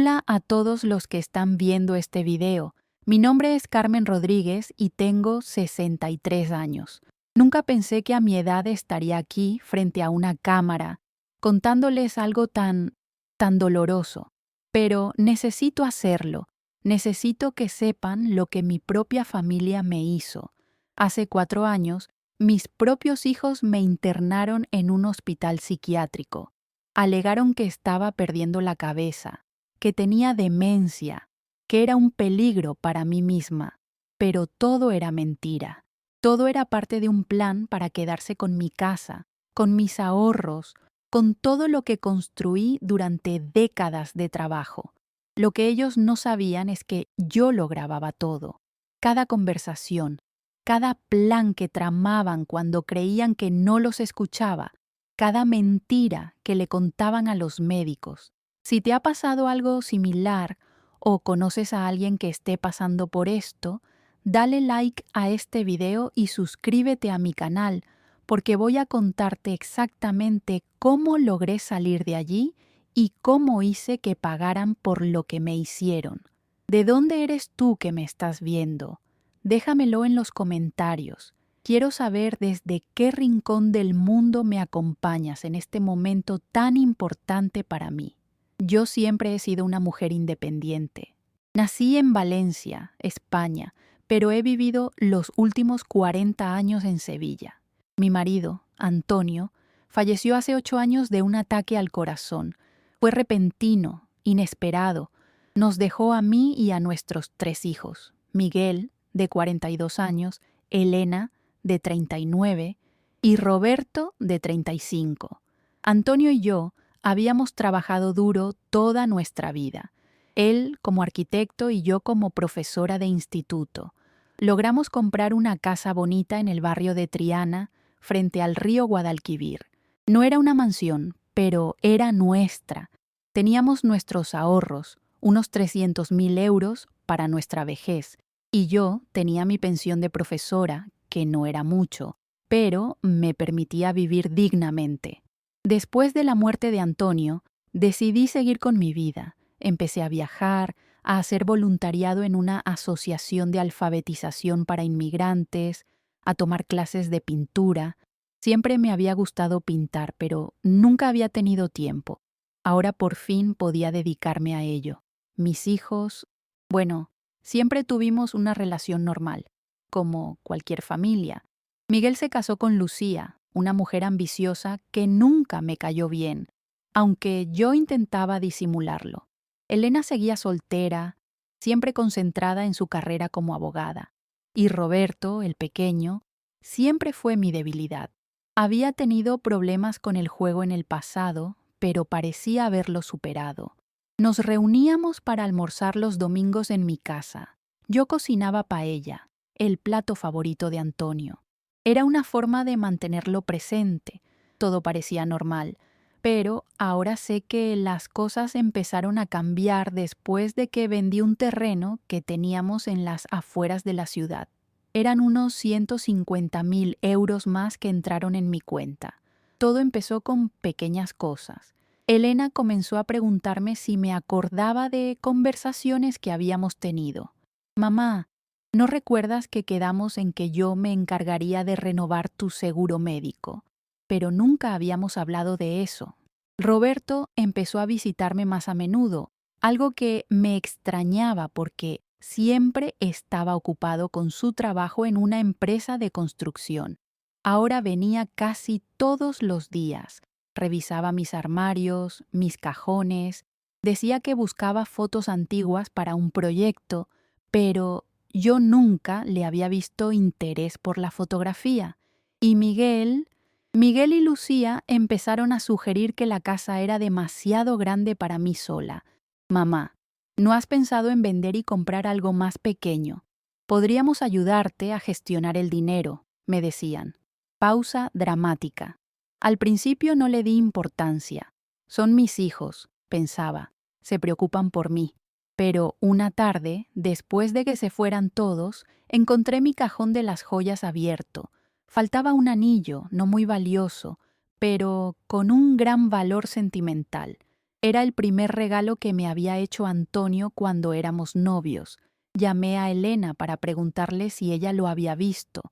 Hola a todos los que están viendo este video. Mi nombre es Carmen Rodríguez y tengo 63 años. Nunca pensé que a mi edad estaría aquí frente a una cámara contándoles algo tan doloroso. Pero necesito hacerlo. Necesito que sepan lo que mi propia familia me hizo. Hace 4 años, mis propios hijos me internaron en un hospital psiquiátrico. Alegaron que estaba perdiendo la cabeza, que tenía demencia, que era un peligro para mí misma. Pero todo era mentira. Todo era parte de un plan para quedarse con mi casa, con mis ahorros, con todo lo que construí durante décadas de trabajo. Lo que ellos no sabían es que yo lo grababa todo. Cada conversación, cada plan que tramaban cuando creían que no los escuchaba, cada mentira que le contaban a los médicos. Si te ha pasado algo similar o conoces a alguien que esté pasando por esto, dale like a este video y suscríbete a mi canal, porque voy a contarte exactamente cómo logré salir de allí y cómo hice que pagaran por lo que me hicieron. ¿De dónde eres tú que me estás viendo? Déjamelo en los comentarios. Quiero saber desde qué rincón del mundo me acompañas en este momento tan importante para mí. Yo siempre he sido una mujer independiente. Nací en Valencia, España, pero he vivido los últimos 40 años en Sevilla. Mi marido, Antonio, falleció hace 8 años de un ataque al corazón. Fue repentino, inesperado. Nos dejó a mí y a nuestros 3 hijos, Miguel, de 42 años, Elena, de 39, y Roberto, de 35. Antonio y yo habíamos trabajado duro toda nuestra vida. Él como arquitecto y yo como profesora de instituto. Logramos comprar una casa bonita en el barrio de Triana, frente al río Guadalquivir. No era una mansión, pero era nuestra. Teníamos nuestros ahorros, unos 300.000 euros para nuestra vejez, y yo tenía mi pensión de profesora, que no era mucho, pero me permitía vivir dignamente. Después de la muerte de Antonio, decidí seguir con mi vida. Empecé a viajar, a hacer voluntariado en una asociación de alfabetización para inmigrantes, a tomar clases de pintura. Siempre me había gustado pintar, pero nunca había tenido tiempo. Ahora por fin podía dedicarme a ello. Mis hijos, bueno, siempre tuvimos una relación normal, como cualquier familia. Miguel se casó con Lucía, una mujer ambiciosa que nunca me cayó bien, aunque yo intentaba disimularlo. Elena seguía soltera, siempre concentrada en su carrera como abogada. Y Roberto, el pequeño, siempre fue mi debilidad. Había tenido problemas con el juego en el pasado, pero parecía haberlo superado. Nos reuníamos para almorzar los domingos en mi casa. Yo cocinaba paella, el plato favorito de Antonio. Era una forma de mantenerlo presente. Todo parecía normal, pero ahora sé que las cosas empezaron a cambiar después de que vendí un terreno que teníamos en las afueras de la ciudad. Eran unos 150.000 euros más que entraron en mi cuenta. Todo empezó con pequeñas cosas. Elena comenzó a preguntarme si me acordaba de conversaciones que habíamos tenido. Mamá, ¿no recuerdas que quedamos en que yo me encargaría de renovar tu seguro médico? Pero nunca habíamos hablado de eso. Roberto empezó a visitarme más a menudo, algo que me extrañaba porque siempre estaba ocupado con su trabajo en una empresa de construcción. Ahora venía casi todos los días. Revisaba mis armarios, mis cajones, decía que buscaba fotos antiguas para un proyecto, pero yo nunca le había visto interés por la fotografía. Y Miguel y Lucía empezaron a sugerir que la casa era demasiado grande para mí sola. Mamá, ¿no has pensado en vender y comprar algo más pequeño? Podríamos ayudarte a gestionar el dinero, me decían. Pausa dramática. Al principio no le di importancia. Son mis hijos, pensaba. Se preocupan por mí. Pero una tarde, después de que se fueran todos, encontré mi cajón de las joyas abierto. Faltaba un anillo, no muy valioso, pero con un gran valor sentimental. Era el primer regalo que me había hecho Antonio cuando éramos novios. Llamé a Elena para preguntarle si ella lo había visto.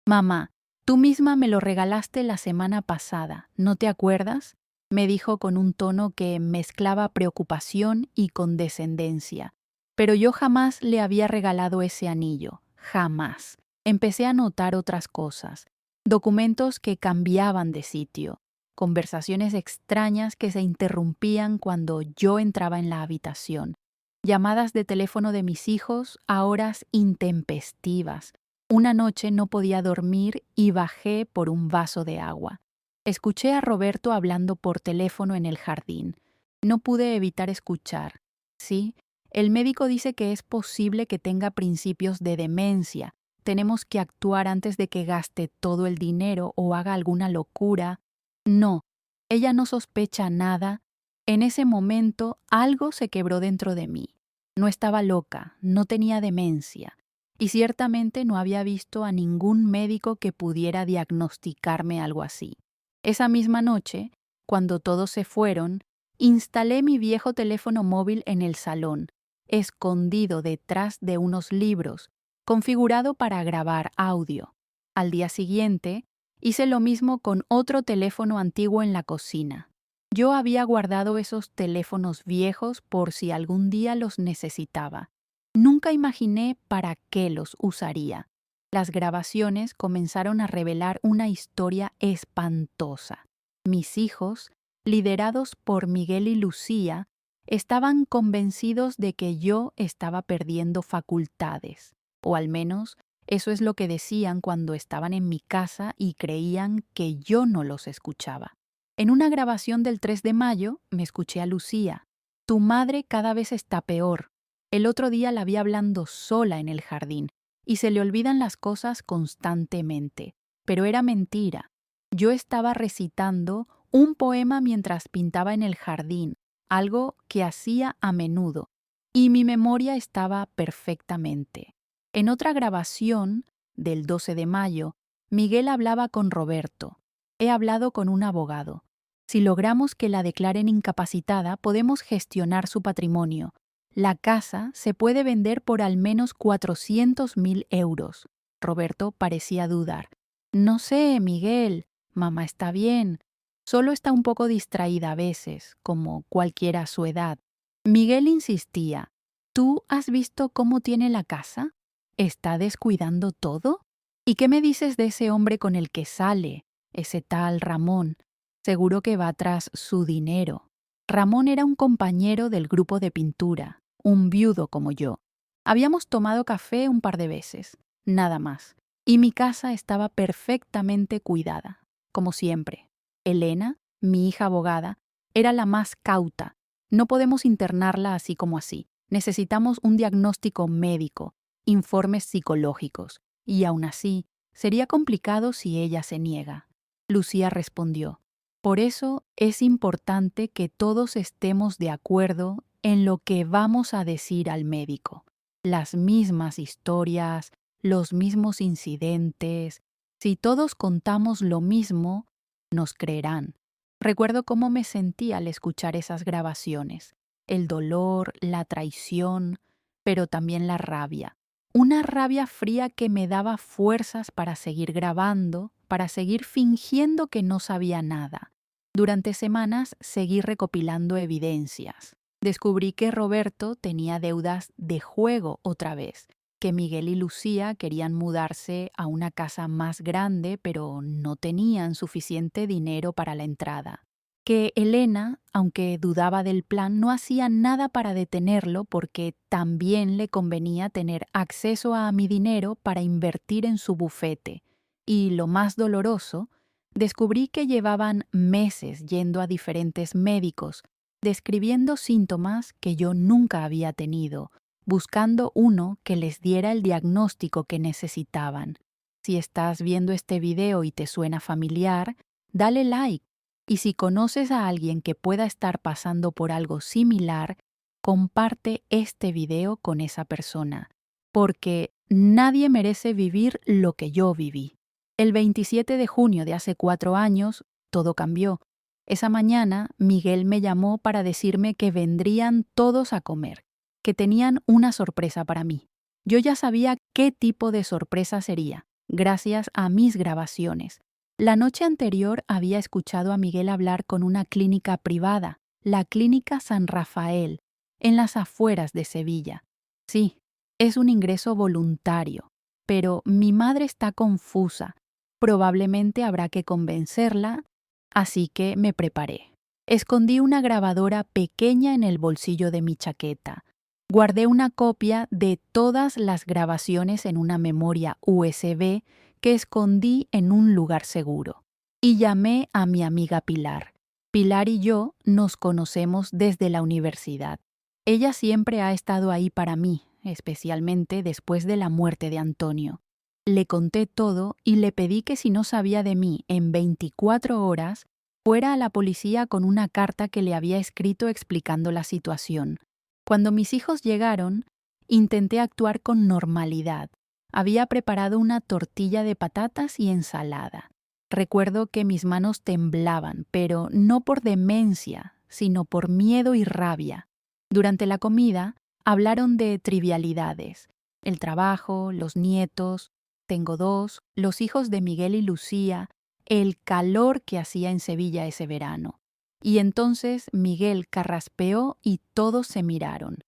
Mamá, tú misma me lo regalaste la semana pasada, ¿no te acuerdas? Me dijo con un tono que mezclaba preocupación y condescendencia. Pero yo jamás le había regalado ese anillo, jamás. Empecé a notar otras cosas, documentos que cambiaban de sitio, conversaciones extrañas que se interrumpían cuando yo entraba en la habitación, llamadas de teléfono de mis hijos a horas intempestivas. Una noche no podía dormir y bajé por un vaso de agua. Escuché a Roberto hablando por teléfono en el jardín. No pude evitar escuchar. Sí, el médico dice que es posible que tenga principios de demencia. Tenemos que actuar antes de que gaste todo el dinero o haga alguna locura. No, ella no sospecha nada. En ese momento algo se quebró dentro de mí. No estaba loca, no tenía demencia, y ciertamente no había visto a ningún médico que pudiera diagnosticarme algo así. Esa misma noche, cuando todos se fueron, instalé mi viejo teléfono móvil en el salón, escondido detrás de unos libros, configurado para grabar audio. Al día siguiente, hice lo mismo con otro teléfono antiguo en la cocina. Yo había guardado esos teléfonos viejos por si algún día los necesitaba. Nunca imaginé para qué los usaría. Las grabaciones comenzaron a revelar una historia espantosa. Mis hijos, liderados por Miguel y Lucía, estaban convencidos de que yo estaba perdiendo facultades, o al menos eso es lo que decían cuando estaban en mi casa y creían que yo no los escuchaba. En una grabación del 3 de mayo me escuché a Lucía. Tu madre cada vez está peor. El otro día la vi hablando sola en el jardín y se le olvidan las cosas constantemente. Pero era mentira. Yo estaba recitando un poema mientras pintaba en el jardín, algo que hacía a menudo, y mi memoria estaba perfectamente. En otra grabación, del 12 de mayo, Miguel hablaba con Roberto. He hablado con un abogado. Si logramos que la declaren incapacitada, podemos gestionar su patrimonio. La casa se puede vender por al menos 400.000 euros. Roberto parecía dudar. No sé, Miguel. Mamá está bien. Solo está un poco distraída a veces, como cualquiera a su edad. Miguel insistía. ¿Tú has visto cómo tiene la casa? ¿Está descuidando todo? ¿Y qué me dices de ese hombre con el que sale, ese tal Ramón? Seguro que va tras su dinero. Ramón era un compañero del grupo de pintura, un viudo como yo. Habíamos tomado café un par de veces, nada más, y mi casa estaba perfectamente cuidada, como siempre. Elena, mi hija abogada, era la más cauta. No podemos internarla así como así. Necesitamos un diagnóstico médico, informes psicológicos, y aún así, sería complicado si ella se niega. Lucía respondió. Por eso es importante que todos estemos de acuerdo en lo que vamos a decir al médico. Las mismas historias, los mismos incidentes. Si todos contamos lo mismo, nos creerán. Recuerdo cómo me sentí al escuchar esas grabaciones. El dolor, la traición, pero también la rabia. Una rabia fría que me daba fuerzas para seguir grabando, para seguir fingiendo que no sabía nada. Durante semanas seguí recopilando evidencias. Descubrí que Roberto tenía deudas de juego otra vez, que Miguel y Lucía querían mudarse a una casa más grande, pero no tenían suficiente dinero para la entrada. Que Elena, aunque dudaba del plan, no hacía nada para detenerlo porque también le convenía tener acceso a mi dinero para invertir en su bufete. Y lo más doloroso, descubrí que llevaban meses yendo a diferentes médicos, describiendo síntomas que yo nunca había tenido, buscando uno que les diera el diagnóstico que necesitaban. Si estás viendo este video y te suena familiar, dale like. Y si conoces a alguien que pueda estar pasando por algo similar, comparte este video con esa persona, porque nadie merece vivir lo que yo viví. El 27 de junio de hace 4 años, todo cambió. Esa mañana, Miguel me llamó para decirme que vendrían todos a comer, que tenían una sorpresa para mí. Yo ya sabía qué tipo de sorpresa sería, gracias a mis grabaciones. La noche anterior había escuchado a Miguel hablar con una clínica privada, la Clínica San Rafael, en las afueras de Sevilla. Sí, es un ingreso voluntario, pero mi madre está confusa. Probablemente habrá que convencerla, así que me preparé. Escondí una grabadora pequeña en el bolsillo de mi chaqueta. Guardé una copia de todas las grabaciones en una memoria USB que escondí en un lugar seguro. Y llamé a mi amiga Pilar. Pilar y yo nos conocemos desde la universidad. Ella siempre ha estado ahí para mí, especialmente después de la muerte de Antonio. Le conté todo y le pedí que si no sabía de mí en 24 horas, fuera a la policía con una carta que le había escrito explicando la situación. Cuando mis hijos llegaron, intenté actuar con normalidad. Había preparado una tortilla de patatas y ensalada. Recuerdo que mis manos temblaban, pero no por demencia, sino por miedo y rabia. Durante la comida, hablaron de trivialidades: el trabajo, los nietos, tengo 2, los hijos de Miguel y Lucía, el calor que hacía en Sevilla ese verano. Y entonces Miguel carraspeó y todos se miraron.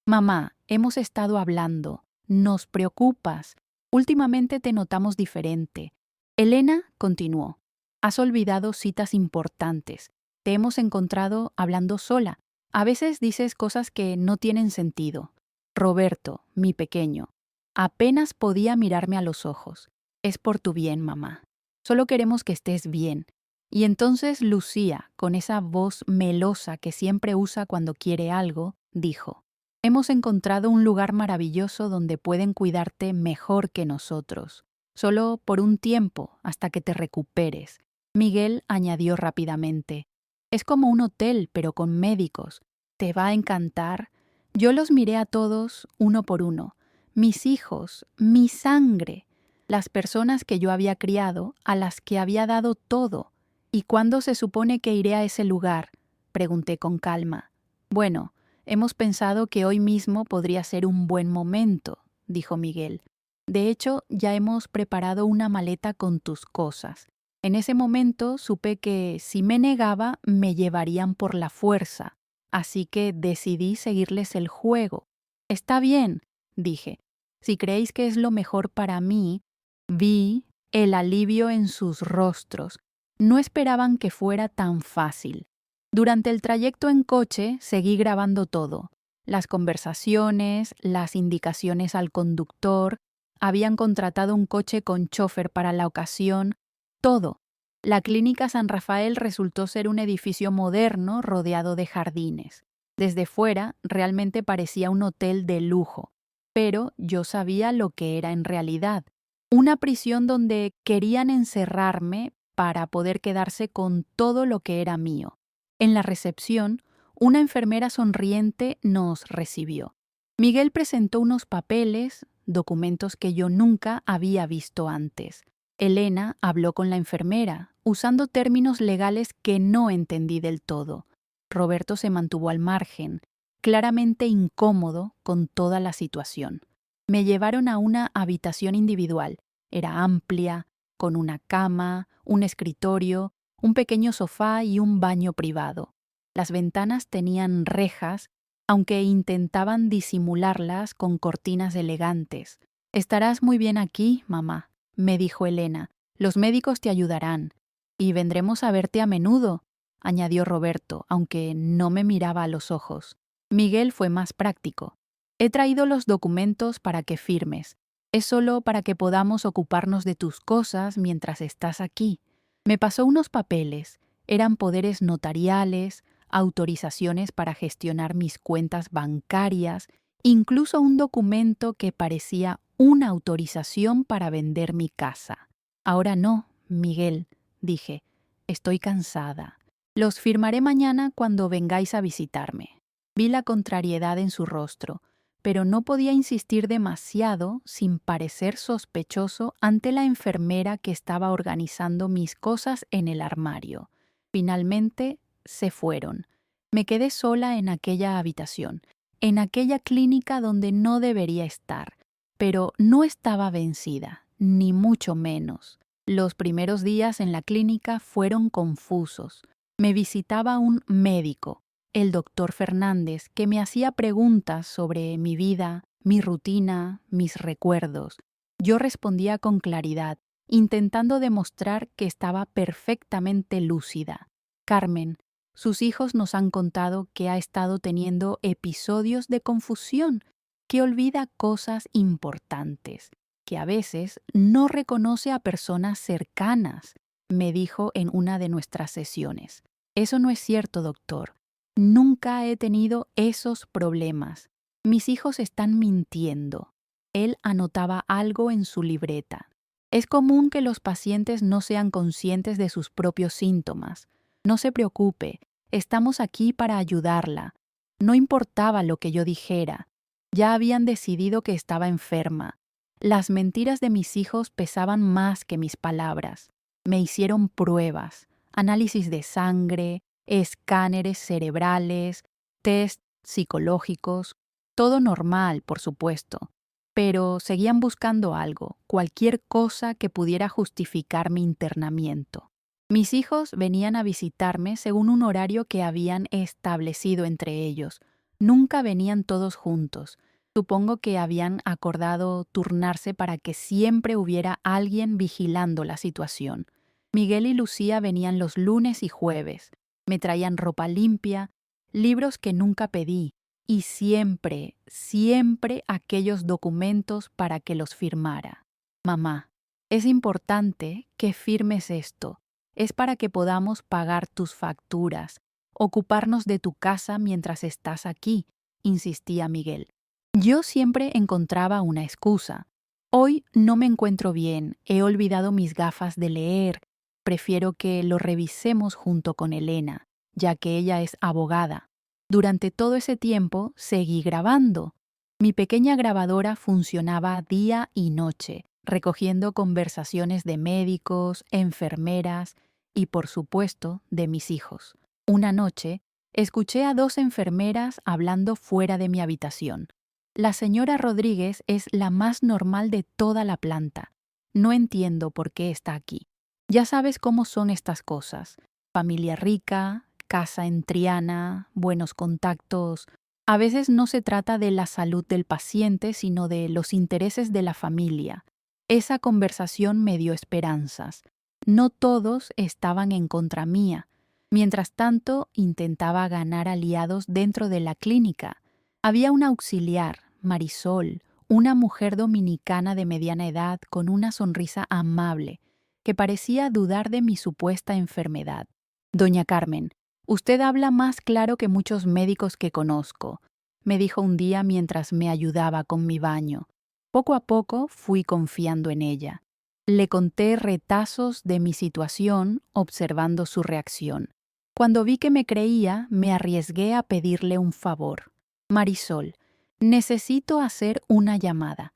Mamá, hemos estado hablando. Nos preocupas. Últimamente te notamos diferente. Elena continuó. Has olvidado citas importantes. Te hemos encontrado hablando sola. A veces dices cosas que no tienen sentido. Roberto, mi pequeño, apenas podía mirarme a los ojos. Es por tu bien, mamá. Solo queremos que estés bien. Y entonces Lucía, con esa voz melosa que siempre usa cuando quiere algo, dijo: hemos encontrado un lugar maravilloso donde pueden cuidarte mejor que nosotros. Solo por un tiempo, hasta que te recuperes. Miguel añadió rápidamente: es como un hotel, pero con médicos. ¿Te va a encantar? Yo los miré a todos, uno por uno. Mis hijos, mi sangre, las personas que yo había criado, a las que había dado todo. ¿Y cuándo se supone que iré a ese lugar?, pregunté con calma. Bueno, hemos pensado que hoy mismo podría ser un buen momento, dijo Miguel. De hecho, ya hemos preparado una maleta con tus cosas. En ese momento supe que si me negaba me llevarían por la fuerza, así que decidí seguirles el juego. Está bien, dije. Si creéis que es lo mejor para mí. Vi el alivio en sus rostros. No esperaban que fuera tan fácil. Durante el trayecto en coche seguí grabando todo. Las conversaciones, las indicaciones al conductor, habían contratado un coche con chofer para la ocasión, todo. La Clínica San Rafael resultó ser un edificio moderno rodeado de jardines. Desde fuera realmente parecía un hotel de lujo, pero yo sabía lo que era en realidad. Una prisión donde querían encerrarme para poder quedarse con todo lo que era mío. En la recepción, una enfermera sonriente nos recibió. Miguel presentó unos papeles, documentos que yo nunca había visto antes. Elena habló con la enfermera, usando términos legales que no entendí del todo. Roberto se mantuvo al margen, claramente incómodo con toda la situación. Me llevaron a una habitación individual. Era amplia, con una cama, un escritorio, un pequeño sofá y un baño privado. Las ventanas tenían rejas, aunque intentaban disimularlas con cortinas elegantes. Estarás muy bien aquí, mamá, me dijo Elena. Los médicos te ayudarán. Y vendremos a verte a menudo, añadió Roberto, aunque no me miraba a los ojos. Miguel fue más práctico. He traído los documentos para que firmes. Es solo para que podamos ocuparnos de tus cosas mientras estás aquí. Me pasó unos papeles. Eran poderes notariales, autorizaciones para gestionar mis cuentas bancarias, incluso un documento que parecía una autorización para vender mi casa. Ahora no, Miguel, dije. Estoy cansada. Los firmaré mañana cuando vengáis a visitarme. Vi la contrariedad en su rostro, pero no podía insistir demasiado sin parecer sospechoso ante la enfermera que estaba organizando mis cosas en el armario. Finalmente, se fueron. Me quedé sola en aquella habitación, en aquella clínica donde no debería estar. Pero no estaba vencida, ni mucho menos. Los primeros días en la clínica fueron confusos. Me visitaba un médico, el doctor Fernández, que me hacía preguntas sobre mi vida, mi rutina, mis recuerdos. Yo respondía con claridad, intentando demostrar que estaba perfectamente lúcida. Carmen, sus hijos nos han contado que ha estado teniendo episodios de confusión, que olvida cosas importantes, que a veces no reconoce a personas cercanas, me dijo en una de nuestras sesiones. Eso no es cierto, doctor. Nunca he tenido esos problemas. Mis hijos están mintiendo. Él anotaba algo en su libreta. Es común que los pacientes no sean conscientes de sus propios síntomas. No se preocupe, estamos aquí para ayudarla. No importaba lo que yo dijera. Ya habían decidido que estaba enferma. Las mentiras de mis hijos pesaban más que mis palabras. Me hicieron pruebas, análisis de sangre, escáneres cerebrales, test psicológicos, todo normal, por supuesto. Pero seguían buscando algo, cualquier cosa que pudiera justificar mi internamiento. Mis hijos venían a visitarme según un horario que habían establecido entre ellos. Nunca venían todos juntos. Supongo que habían acordado turnarse para que siempre hubiera alguien vigilando la situación. Miguel y Lucía venían los lunes y jueves. Me traían ropa limpia, libros que nunca pedí y siempre, siempre aquellos documentos para que los firmara. Mamá, es importante que firmes esto. Es para que podamos pagar tus facturas, ocuparnos de tu casa mientras estás aquí, insistía Miguel. Yo siempre encontraba una excusa. Hoy no me encuentro bien, he olvidado mis gafas de leer. Prefiero que lo revisemos junto con Elena, ya que ella es abogada. Durante todo ese tiempo seguí grabando. Mi pequeña grabadora funcionaba día y noche, recogiendo conversaciones de médicos, enfermeras y, por supuesto, de mis hijos. Una noche, escuché a 2 enfermeras hablando fuera de mi habitación. La señora Rodríguez es la más normal de toda la planta. No entiendo por qué está aquí. Ya sabes cómo son estas cosas. Familia rica, casa en Triana, buenos contactos. A veces no se trata de la salud del paciente, sino de los intereses de la familia. Esa conversación me dio esperanzas. No todos estaban en contra mía. Mientras tanto, intentaba ganar aliados dentro de la clínica. Había una auxiliar, Marisol, una mujer dominicana de mediana edad con una sonrisa amable, que parecía dudar de mi supuesta enfermedad. Doña Carmen, usted habla más claro que muchos médicos que conozco, me dijo un día mientras me ayudaba con mi baño. Poco a poco fui confiando en ella. Le conté retazos de mi situación, observando su reacción. Cuando vi que me creía, me arriesgué a pedirle un favor. Marisol, necesito hacer una llamada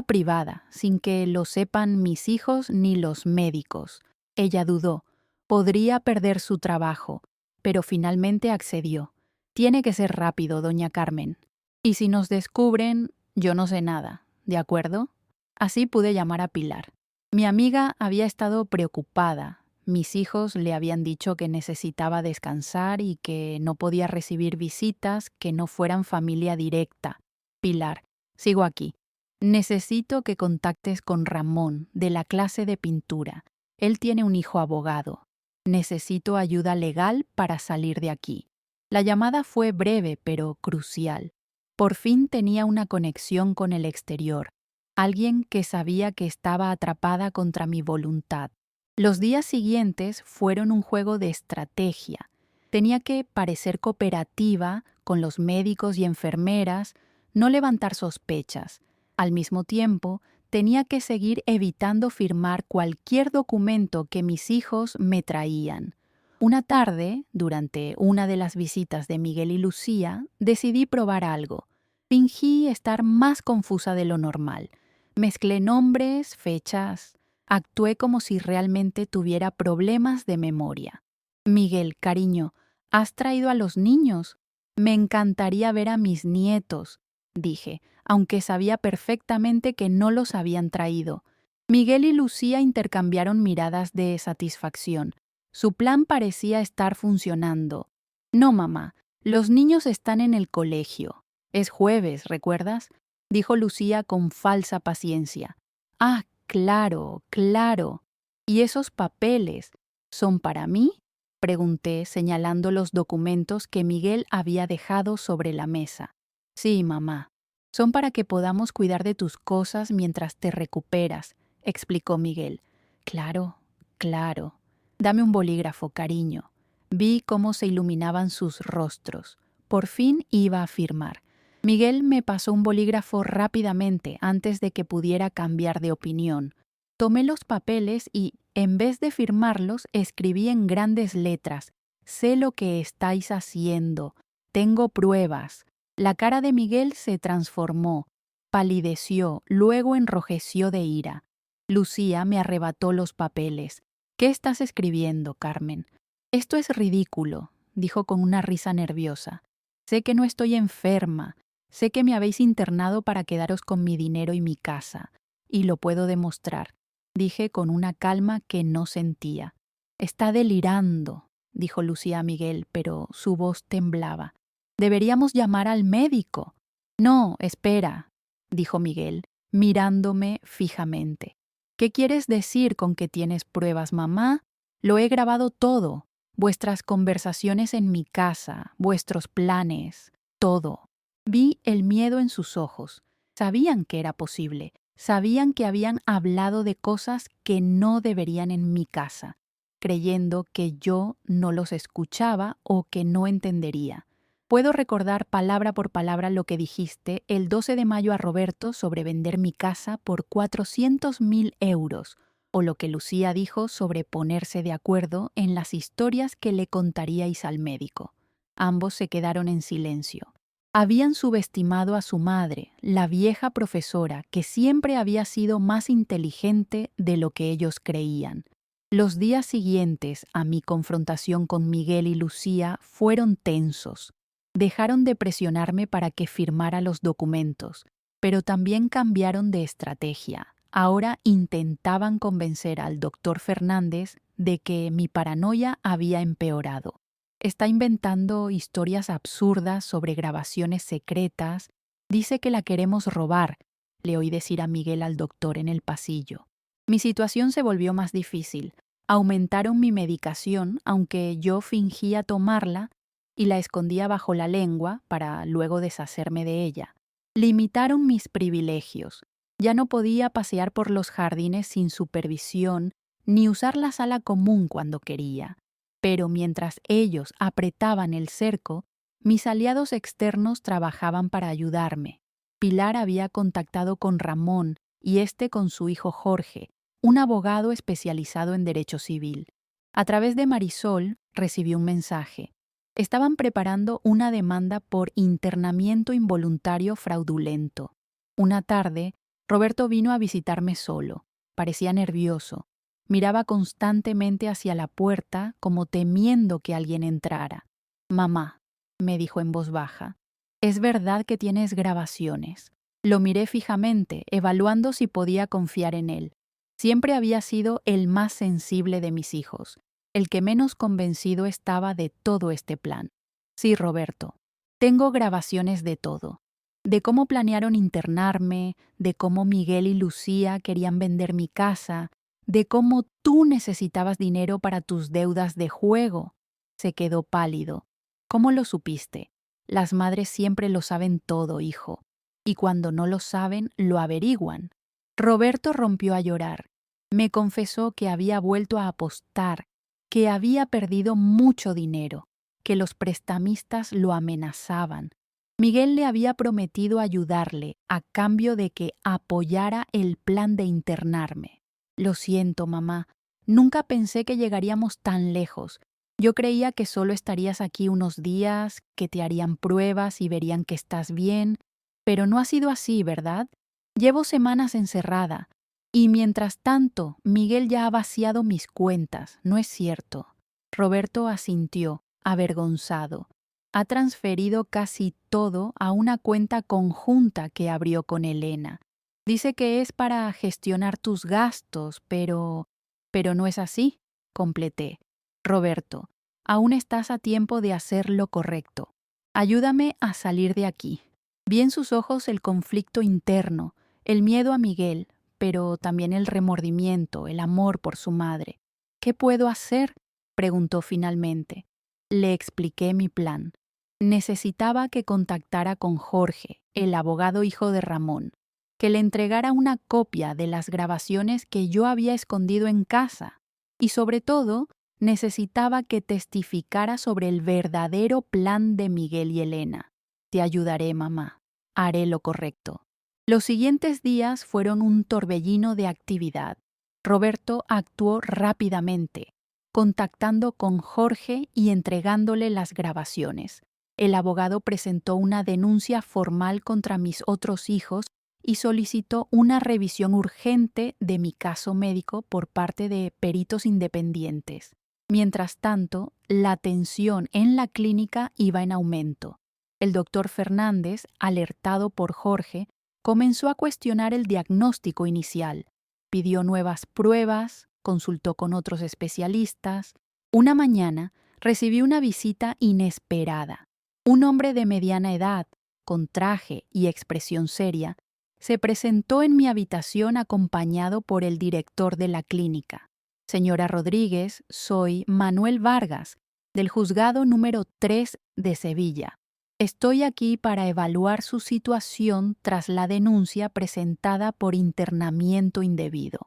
privada, sin que lo sepan mis hijos ni los médicos. Ella dudó. Podría perder su trabajo, pero finalmente accedió. Tiene que ser rápido, doña Carmen. Y si nos descubren, yo no sé nada, ¿de acuerdo? Así pude llamar a Pilar. Mi amiga había estado preocupada. Mis hijos le habían dicho que necesitaba descansar y que no podía recibir visitas que no fueran familia directa. Pilar, sigo aquí. Necesito que contactes con Ramón, de la clase de pintura. Él tiene un hijo abogado. Necesito ayuda legal para salir de aquí. La llamada fue breve pero crucial. Por fin tenía una conexión con el exterior, alguien que sabía que estaba atrapada contra mi voluntad. Los días siguientes fueron un juego de estrategia. Tenía que parecer cooperativa con los médicos y enfermeras, no levantar sospechas. Al mismo tiempo, tenía que seguir evitando firmar cualquier documento que mis hijos me traían. Una tarde, durante una de las visitas de Miguel y Lucía, decidí probar algo. Fingí estar más confusa de lo normal. Mezclé nombres, fechas. Actué como si realmente tuviera problemas de memoria. Miguel, cariño, ¿has traído a los niños? Me encantaría ver a mis nietos, dije, aunque sabía perfectamente que no los habían traído. Miguel y Lucía intercambiaron miradas de satisfacción. Su plan parecía estar funcionando. No, mamá, los niños están en el colegio. Es jueves, ¿recuerdas? Dijo Lucía con falsa paciencia. Ah, claro, claro. ¿Y esos papeles son para mí? Pregunté, señalando los documentos que Miguel había dejado sobre la mesa. Sí, mamá. Son para que podamos cuidar de tus cosas mientras te recuperas, explicó Miguel. Claro, claro. Dame un bolígrafo, cariño. Vi cómo se iluminaban sus rostros. Por fin iba a firmar. Miguel me pasó un bolígrafo rápidamente antes de que pudiera cambiar de opinión. Tomé los papeles y, en vez de firmarlos, escribí en grandes letras: «Sé lo que estáis haciendo. Tengo pruebas». La cara de Miguel se transformó, palideció, luego enrojeció de ira. Lucía me arrebató los papeles. «¿Qué estás escribiendo, Carmen?» «Esto es ridículo», dijo con una risa nerviosa. «Sé que no estoy enferma. Sé que me habéis internado para quedaros con mi dinero y mi casa. Y lo puedo demostrar», dije con una calma que no sentía. «Está delirando», dijo Lucía a Miguel, pero su voz temblaba. «Deberíamos llamar al médico». «No, espera», dijo Miguel, mirándome fijamente. «¿Qué quieres decir con que tienes pruebas, mamá? Lo he grabado todo. Vuestras conversaciones en mi casa, vuestros planes, todo». Vi el miedo en sus ojos. Sabían que era posible. Sabían que habían hablado de cosas que no deberían en mi casa, creyendo que yo no los escuchaba o que no entendería. Puedo recordar palabra por palabra lo que dijiste el 12 de mayo a Roberto sobre vender mi casa por 400.000 euros, o lo que Lucía dijo sobre ponerse de acuerdo en las historias que le contaríais al médico. Ambos se quedaron en silencio. Habían subestimado a su madre, la vieja profesora, que siempre había sido más inteligente de lo que ellos creían. Los días siguientes a mi confrontación con Miguel y Lucía fueron tensos. Dejaron de presionarme para que firmara los documentos, pero también cambiaron de estrategia. Ahora intentaban convencer al doctor Fernández de que mi paranoia había empeorado. Está inventando historias absurdas sobre grabaciones secretas. Dice que la queremos robar, le oí decir a Miguel al doctor en el pasillo. Mi situación se volvió más difícil. Aumentaron mi medicación, aunque yo fingía tomarla y la escondía bajo la lengua para luego deshacerme de ella. Limitaron mis privilegios. Ya no podía pasear por los jardines sin supervisión ni usar la sala común cuando quería. Pero mientras ellos apretaban el cerco, mis aliados externos trabajaban para ayudarme. Pilar había contactado con Ramón y este con su hijo Jorge, un abogado especializado en derecho civil. A través de Marisol recibí un mensaje. Estaban preparando una demanda por internamiento involuntario fraudulento. Una tarde, Roberto vino a visitarme solo. Parecía nervioso. Miraba constantemente hacia la puerta como temiendo que alguien entrara. «Mamá», me dijo en voz baja, «es verdad que tienes grabaciones». Lo miré fijamente, evaluando si podía confiar en él. Siempre había sido el más sensible de mis hijos, el que menos convencido estaba de todo este plan. «Sí, Roberto, tengo grabaciones de todo. De cómo planearon internarme, de cómo Miguel y Lucía querían vender mi casa, de cómo tú necesitabas dinero para tus deudas de juego». Se quedó pálido. «¿Cómo lo supiste? Las madres siempre lo saben todo, hijo. Y cuando no lo saben, lo averiguan». Roberto rompió a llorar. Me confesó que había vuelto a apostar, que había perdido mucho dinero, que los prestamistas lo amenazaban. Miguel le había prometido ayudarle a cambio de que apoyara el plan de internarme. «Lo siento, mamá. Nunca pensé que llegaríamos tan lejos. Yo creía que solo estarías aquí unos días, que te harían pruebas y verían que estás bien. Pero no ha sido así, ¿verdad? Llevo semanas encerrada. Y mientras tanto, Miguel ya ha vaciado mis cuentas, ¿no es cierto?» Roberto asintió, avergonzado. Ha transferido casi todo a una cuenta conjunta que abrió con Elena. Dice que es para gestionar tus gastos, pero... Pero no es así, completé. Roberto, aún estás a tiempo de hacer lo correcto. Ayúdame a salir de aquí. Vi en sus ojos el conflicto interno, el miedo a Miguel, pero también el remordimiento, el amor por su madre. ¿Qué puedo hacer?, preguntó finalmente. Le expliqué mi plan. Necesitaba que contactara con Jorge, el abogado hijo de Ramón, que le entregara una copia de las grabaciones que yo había escondido en casa y, sobre todo, necesitaba que testificara sobre el verdadero plan de Miguel y Elena. Te ayudaré, mamá. Haré lo correcto. Los siguientes días fueron un torbellino de actividad. Roberto actuó rápidamente, contactando con Jorge y entregándole las grabaciones. El abogado presentó una denuncia formal contra mis otros hijos y solicitó una revisión urgente de mi caso médico por parte de peritos independientes. Mientras tanto, la tensión en la clínica iba en aumento. El doctor Fernández, alertado por Jorge, comenzó a cuestionar el diagnóstico inicial. Pidió nuevas pruebas, consultó con otros especialistas. Una mañana recibí una visita inesperada. Un hombre de mediana edad, con traje y expresión seria, se presentó en mi habitación acompañado por el director de la clínica. Señora Rodríguez, soy Manuel Vargas, del juzgado número 3 de Sevilla. Estoy aquí para evaluar su situación tras la denuncia presentada por internamiento indebido.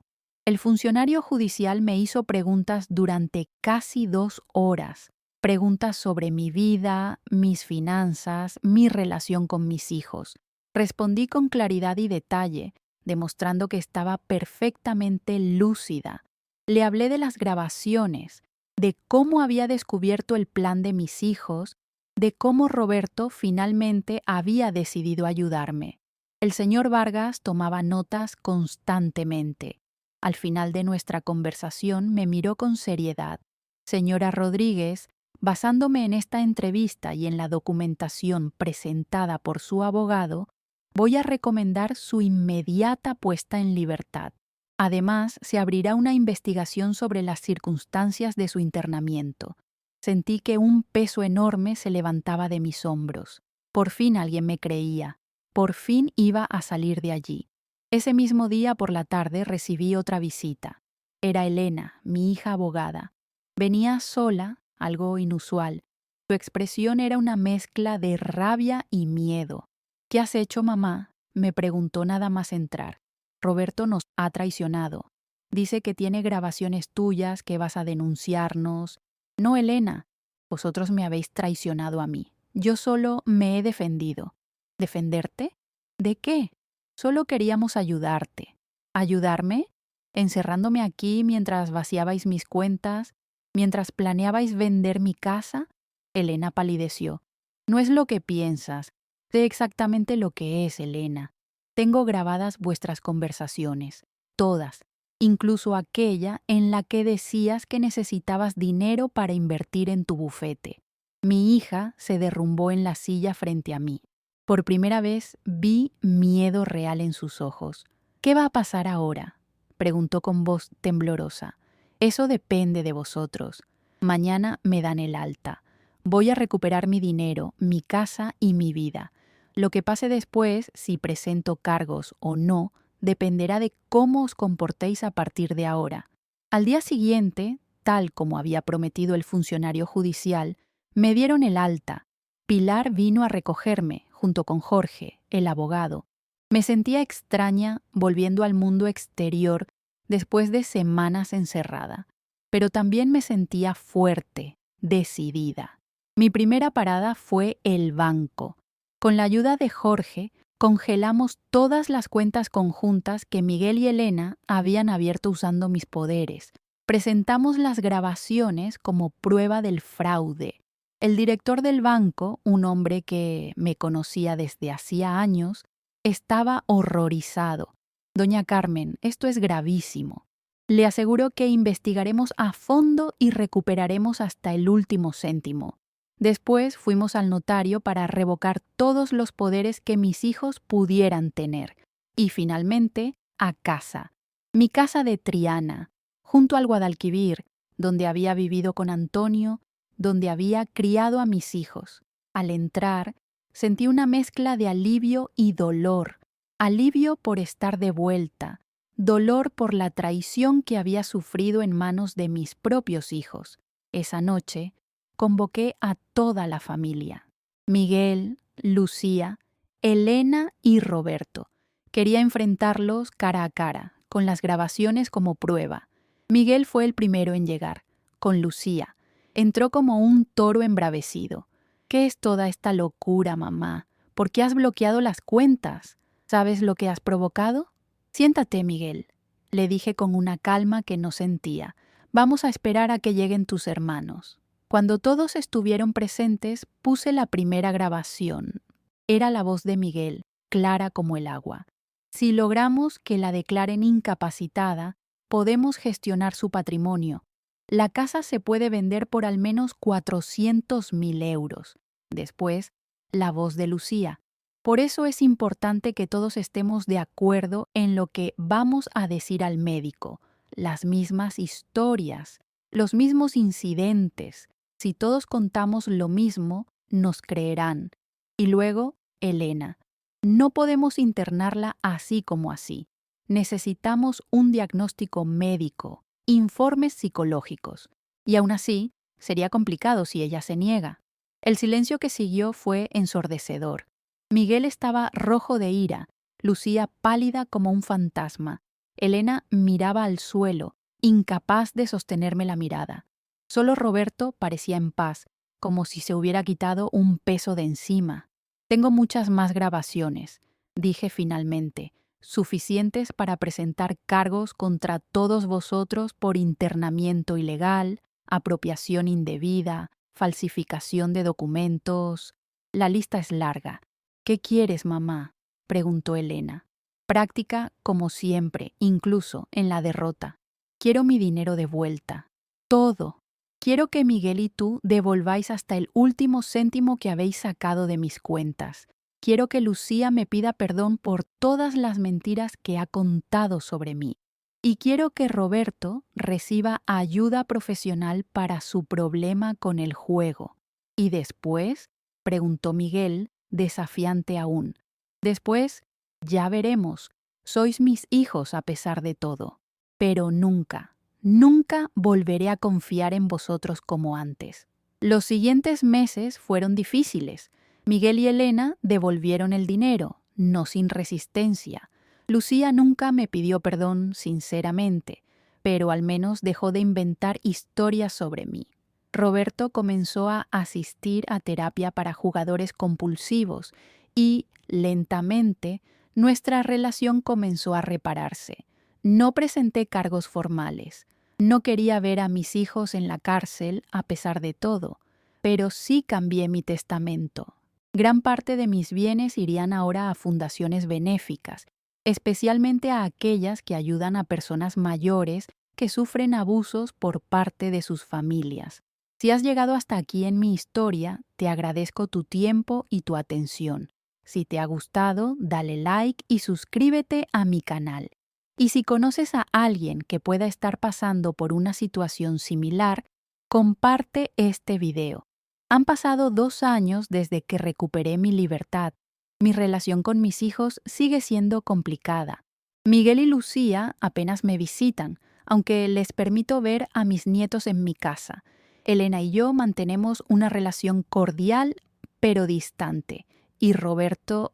El funcionario judicial me hizo preguntas durante casi 2 horas. Preguntas sobre mi vida, mis finanzas, mi relación con mis hijos. Respondí con claridad y detalle, demostrando que estaba perfectamente lúcida. Le hablé de las grabaciones, de cómo había descubierto el plan de mis hijos, de cómo Roberto finalmente había decidido ayudarme. El señor Vargas tomaba notas constantemente. Al final de nuestra conversación me miró con seriedad. Señora Rodríguez, basándome en esta entrevista y en la documentación presentada por su abogado, voy a recomendar su inmediata puesta en libertad. Además, se abrirá una investigación sobre las circunstancias de su internamiento. Sentí que un peso enorme se levantaba de mis hombros. Por fin alguien me creía. Por fin iba a salir de allí. Ese mismo día por la tarde recibí otra visita. Era Elena, mi hija abogada. Venía sola, algo inusual. Su expresión era una mezcla de rabia y miedo. ¿Qué has hecho, mamá?, me preguntó nada más entrar. Roberto nos ha traicionado. Dice que tiene grabaciones tuyas, que vas a denunciarnos. No, Elena, vosotros me habéis traicionado a mí. Yo solo me he defendido. ¿Defenderte? ¿De qué? Solo queríamos ayudarte. ¿Ayudarme? ¿Encerrándome aquí mientras vaciabais mis cuentas? ¿Mientras planeabais vender mi casa? Elena palideció. No es lo que piensas. Sé exactamente lo que es, Elena. Tengo grabadas vuestras conversaciones, todas, incluso aquella en la que decías que necesitabas dinero para invertir en tu bufete. Mi hija se derrumbó en la silla frente a mí. Por primera vez vi miedo real en sus ojos. ¿Qué va a pasar ahora?, preguntó con voz temblorosa. Eso depende de vosotros. Mañana me dan el alta. Voy a recuperar mi dinero, mi casa y mi vida. Lo que pase después, si presento cargos o no, dependerá de cómo os comportéis a partir de ahora. Al día siguiente, tal como había prometido el funcionario judicial, me dieron el alta. Pilar vino a recogerme, junto con Jorge, el abogado. Me sentía extraña volviendo al mundo exterior después de semanas encerrada, pero también me sentía fuerte, decidida. Mi primera parada fue el banco. Con la ayuda de Jorge, congelamos todas las cuentas conjuntas que Miguel y Elena habían abierto usando mis poderes. Presentamos las grabaciones como prueba del fraude. El director del banco, un hombre que me conocía desde hacía años, estaba horrorizado. Doña Carmen, esto es gravísimo. Le aseguro que investigaremos a fondo y recuperaremos hasta el último céntimo. Después fuimos al notario para revocar todos los poderes que mis hijos pudieran tener. Y finalmente, a casa. Mi casa de Triana, junto al Guadalquivir, donde había vivido con Antonio, donde había criado a mis hijos. Al entrar, sentí una mezcla de alivio y dolor. Alivio por estar de vuelta, dolor por la traición que había sufrido en manos de mis propios hijos. Esa noche, convoqué a toda la familia. Miguel, Lucía, Elena y Roberto. Quería enfrentarlos cara a cara, con las grabaciones como prueba. Miguel fue el primero en llegar, con Lucía. Entró como un toro embravecido. ¿Qué es toda esta locura, mamá? ¿Por qué has bloqueado las cuentas? ¿Sabes lo que has provocado? Siéntate, Miguel, le dije con una calma que no sentía. Vamos a esperar a que lleguen tus hermanos. Cuando todos estuvieron presentes, puse la primera grabación. Era la voz de Miguel, clara como el agua. Si logramos que la declaren incapacitada, podemos gestionar su patrimonio. La casa se puede vender por al menos 400.000 euros. Después, la voz de Lucía. Por eso es importante que todos estemos de acuerdo en lo que vamos a decir al médico. Las mismas historias, los mismos incidentes. Si todos contamos lo mismo, nos creerán. Y luego, Elena. No podemos internarla así como así. Necesitamos un diagnóstico médico, informes psicológicos. Y aún así, sería complicado si ella se niega. El silencio que siguió fue ensordecedor. Miguel estaba rojo de ira, Lucía pálida como un fantasma. Elena miraba al suelo, incapaz de sostenerme la mirada. Solo Roberto parecía en paz, como si se hubiera quitado un peso de encima. Tengo muchas más grabaciones, dije finalmente, suficientes para presentar cargos contra todos vosotros por internamiento ilegal, apropiación indebida, falsificación de documentos. La lista es larga. ¿Qué quieres, mamá?, preguntó Elena. Práctica como siempre, incluso en la derrota. Quiero mi dinero de vuelta. Todo. Quiero que Miguel y tú devolváis hasta el último céntimo que habéis sacado de mis cuentas. Quiero que Lucía me pida perdón por todas las mentiras que ha contado sobre mí. Y quiero que Roberto reciba ayuda profesional para su problema con el juego. ¿Y después?, preguntó Miguel, desafiante aún. Después, ya veremos. Sois mis hijos a pesar de todo. Pero nunca, nunca volveré a confiar en vosotros como antes. Los siguientes meses fueron difíciles. Miguel y Elena devolvieron el dinero, no sin resistencia. Lucía nunca me pidió perdón sinceramente, pero al menos dejó de inventar historias sobre mí. Roberto comenzó a asistir a terapia para jugadores compulsivos y, lentamente, nuestra relación comenzó a repararse. No presenté cargos formales. No quería ver a mis hijos en la cárcel a pesar de todo, pero sí cambié mi testamento. Gran parte de mis bienes irían ahora a fundaciones benéficas, especialmente a aquellas que ayudan a personas mayores que sufren abusos por parte de sus familias. Si has llegado hasta aquí en mi historia, te agradezco tu tiempo y tu atención. Si te ha gustado, dale like y suscríbete a mi canal. Y si conoces a alguien que pueda estar pasando por una situación similar, comparte este video. Han pasado 2 años desde que recuperé mi libertad. Mi relación con mis hijos sigue siendo complicada. Miguel y Lucía apenas me visitan, aunque les permito ver a mis nietos en mi casa. Elena y yo mantenemos una relación cordial pero distante. Y Roberto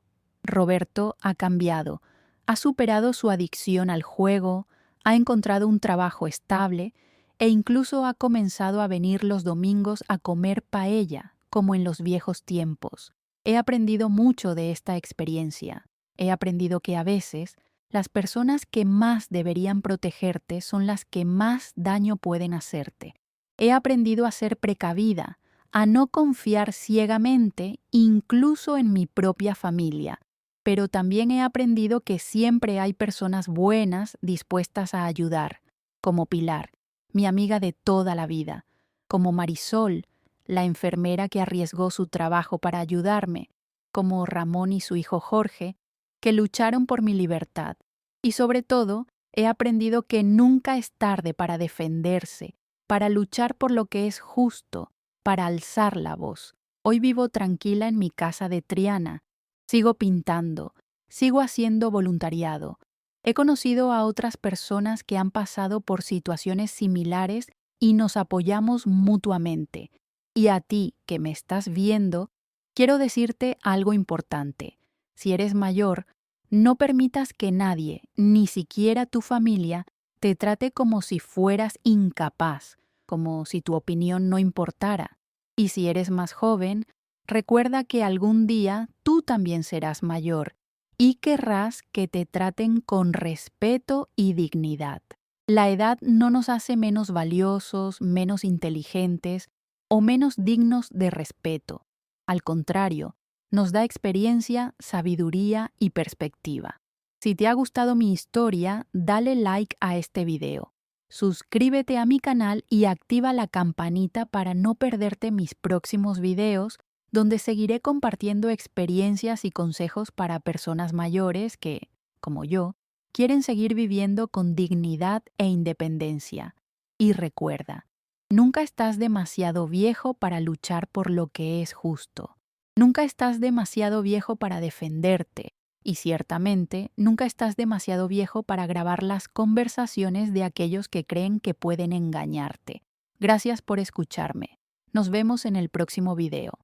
ha cambiado. Ha superado su adicción al juego, ha encontrado un trabajo estable e incluso ha comenzado a venir los domingos a comer paella, como en los viejos tiempos. He aprendido mucho de esta experiencia. He aprendido que a veces las personas que más deberían protegerte son las que más daño pueden hacerte. He aprendido a ser precavida, a no confiar ciegamente, incluso en mi propia familia. Pero también he aprendido que siempre hay personas buenas dispuestas a ayudar. como Pilar, mi amiga de toda la vida, como Marisol, la enfermera que arriesgó su trabajo para ayudarme, como Ramón y su hijo Jorge, que lucharon por mi libertad. Y sobre todo, he aprendido que nunca es tarde para defenderse, para luchar por lo que es justo, para alzar la voz. Hoy vivo tranquila en mi casa de Triana. Sigo pintando, sigo haciendo voluntariado. He conocido a otras personas que han pasado por situaciones similares y nos apoyamos mutuamente. Y a ti, que me estás viendo, quiero decirte algo importante. Si eres mayor, no permitas que nadie, ni siquiera tu familia, te trate como si fueras incapaz, como si tu opinión no importara. Y si eres más joven, recuerda que algún día tú también serás mayor y querrás que te traten con respeto y dignidad. La edad no nos hace menos valiosos, menos inteligentes o menos dignos de respeto. Al contrario, nos da experiencia, sabiduría y perspectiva. Si te ha gustado mi historia, dale like a este video. Suscríbete a mi canal y activa la campanita para no perderte mis próximos videos, donde seguiré compartiendo experiencias y consejos para personas mayores que, como yo, quieren seguir viviendo con dignidad e independencia. Y recuerda, nunca estás demasiado viejo para luchar por lo que es justo. Nunca estás demasiado viejo para defenderte. Y ciertamente, nunca estás demasiado viejo para grabar las conversaciones de aquellos que creen que pueden engañarte. Gracias por escucharme. Nos vemos en el próximo video.